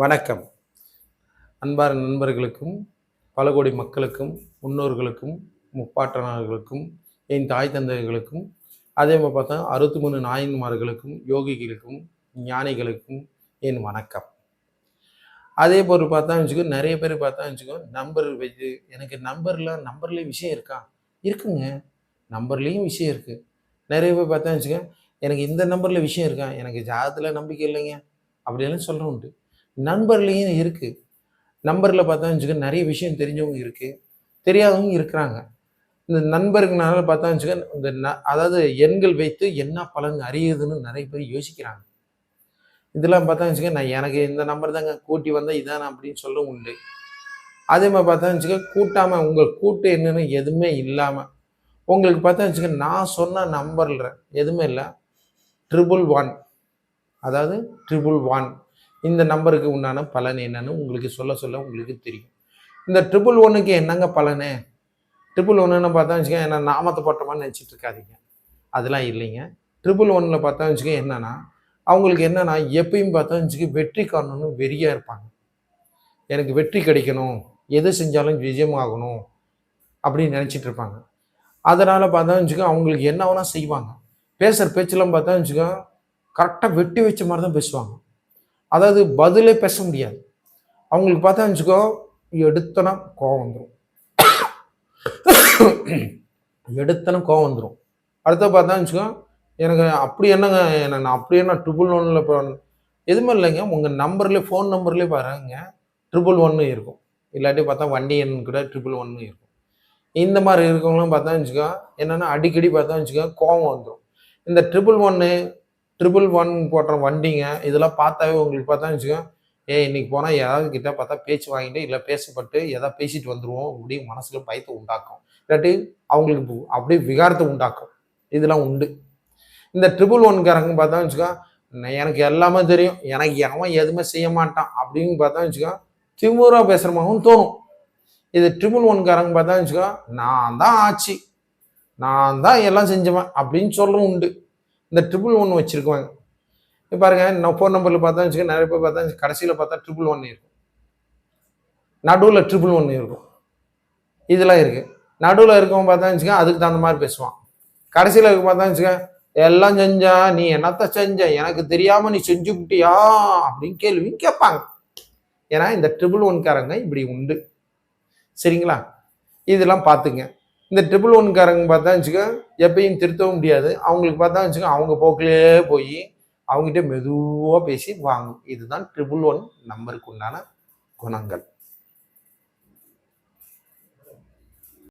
வணக்கம். அன்பார்ந்த நண்பர்களுக்கும், பல கோடி மக்களுக்கும், முன்னோர்களுக்கும், முப்பாட்டனார்களுக்கும், என் தாய் தந்தைகளுக்கும், அதே மாதிரி பார்த்தா 63 நாயன்மார்களுக்கும், யோகிகளுக்கும், ஞானிகளுக்கும் என் வணக்கம். அதே போல் பார்த்தா வச்சுக்கோ, நிறைய பேர் பார்த்தா வச்சுக்கோ, நம்பர் வச்சு எனக்கு நம்பர்லேயும் விஷயம் இருக்கா? இருக்குங்க. நம்பர்லேயும் விஷயம் இருக்குது. நிறைய பேர் பார்த்தா வச்சுக்கோ, எனக்கு இந்த நம்பரில் விஷயம் இருக்கா? எனக்கு ஜாதகத்தில் நம்பிக்கை இல்லைங்க அப்படியெல்லாம் சொல்கிறேன் உண்டு. நண்பர்லேயும் இருக்குது. நம்பரில் பார்த்தா வச்சுக்க நிறைய விஷயம் தெரிஞ்சவங்க இருக்குது, தெரியாதவங்க இருக்கிறாங்க. இந்த நண்பர்களால பார்த்தா வச்சுக்க இந்த அதாவது எண்கள் வைத்து என்ன பலன் அறியுதுன்னு நிறைய பேர் யோசிக்கிறாங்க. இதெல்லாம் பார்த்தா வச்சுக்க நான் எனக்கு இந்த நம்பர் தாங்க கூட்டி வந்தால் இதானே அப்படின்னு சொல்ல உண்டு. அதே மாதிரி பார்த்தா வச்சுக்க கூட்டாமல் உங்கள் கூட்டு என்னன்னு எதுவுமே இல்லாமல் உங்களுக்கு பார்த்தா வச்சுக்க நான் சொன்ன நம்பரில் எதுவுமே இல்லை 111 அதாவது 111 இந்த நம்பருக்கு உண்டான பலன் என்னன்னு உங்களுக்கு சொல்ல உங்களுக்கு தெரியும். இந்த 111க்கு என்னங்க பலனு? 111ன்னு பார்த்தா வச்சுக்க என்ன நாமத்தை போட்டோமான்னு நினச்சிட்டு இருக்காதீங்க. அதெல்லாம் இல்லைங்க. 111ல் பார்த்தா வச்சுக்க என்னன்னா அவங்களுக்கு என்னன்னா எப்பயும் பார்த்தா வச்சுக்க வெற்றி காணணும்னு வெறியா இருப்பாங்க. எனக்கு வெற்றி கிடைக்கணும், எது செஞ்சாலும் விஜயமாகணும் அப்படின்னு நினச்சிட்டு இருப்பாங்க. அதனால பார்த்தா வச்சுக்க அவங்களுக்கு என்ன வேணா செய்வாங்க. பேசுகிற பேச்செல்லாம் பார்த்தா வச்சுக்க கரெக்டாக வெட்டி வச்ச மாதிரி தான் பேசுவாங்க. அதாவது பதிலே பேச முடியாது. அவங்களுக்கு பார்த்தா வச்சுக்கோ எடுத்தனா கோவம் வந்துடும். எடுத்தனா கோவம் வந்துடும். அடுத்த பார்த்தா வச்சுக்கோ எனக்கு அப்படி என்னங்க நான் அப்படியே நான் 111ல் இப்போ எதுவுமே இல்லைங்க. உங்கள் நம்பர்லேயே ஃபோன் நம்பர்லேயே பாருங்க 111 இருக்கும். இல்லாட்டி பார்த்தா வண்டி எண் கூட 111 இருக்கும். இந்த மாதிரி இருக்கவங்களும் பார்த்தா வச்சுக்கோ என்னென்னா அடிக்கடி பார்த்தா வச்சுக்கோ கோவம் வந்துடும். இந்த 111 போடுற வண்டிங்க இதெல்லாம் பார்த்தாவே உங்களுக்கு பார்த்தா வச்சுக்கோ இன்னைக்கு போனால் யாராவது கிட்ட பார்த்தா பேச்சு வாங்கிட்டு இல்லை பேசப்பட்டு எதாவது பேசிட்டு வந்துடுவோம் அப்படியே மனசில் பயத்தை உண்டாக்கும். இல்லாட்டி அவங்களுக்கு அப்படியே விகாரத்தை உண்டாக்கும். இதெல்லாம் உண்டு. இந்த 111காரங்க பார்த்தா வச்சுக்கோ எனக்கு எல்லாமே தெரியும், எனக்கு எவன் எதுவுமே செய்ய மாட்டான் அப்படின்னு பார்த்தா வச்சுக்கோ திமுறா பேசுகிறமாகவும் தோணும். இது 111காரங்க பார்த்தா வச்சுக்கோ நான் தான் ஆச்சு, நான் தான் எல்லாம் செஞ்சவன் அப்படின்னு சொல்லவும் உண்டு. இந்த 111 வச்சுருக்குவாங்க. இப்போ பாருங்க நான் ஃபோன் நம்பரில் பார்த்தா வச்சுக்க நிறைய பேர் பார்த்தா கடைசியில் பார்த்தா 111 இருக்கும், நடுவில் 111 இருக்கும். இதெல்லாம் இருக்குது. நடுவில் இருக்கவங்க பார்த்தா வச்சுக்க அதுக்கு தகுந்த மாதிரி பேசுவான். கடைசியில் இருக்க பார்த்தா வச்சுக்க எல்லாம் செஞ்சா நீ என்னத்த செஞ்ச, எனக்கு தெரியாமல் நீ செஞ்சு விட்டியா அப்படின்னு கேள்வியும் கேட்பாங்க. ஏன்னா இந்த 111காரங்க இப்படி உண்டு. சரிங்களா? இதெல்லாம் பார்த்துங்க. இந்த 111காரங்க பார்த்தா வச்சுக்க எப்பயும் திருத்தவும் முடியாது. அவங்களுக்கு பார்த்தா வச்சுக்க அவங்க போக்கிலே போய் அவங்ககிட்ட மெதுவாக பேசி வாங்கும். இதுதான் 111 நம்பருக்கு உண்டான குணங்கள்.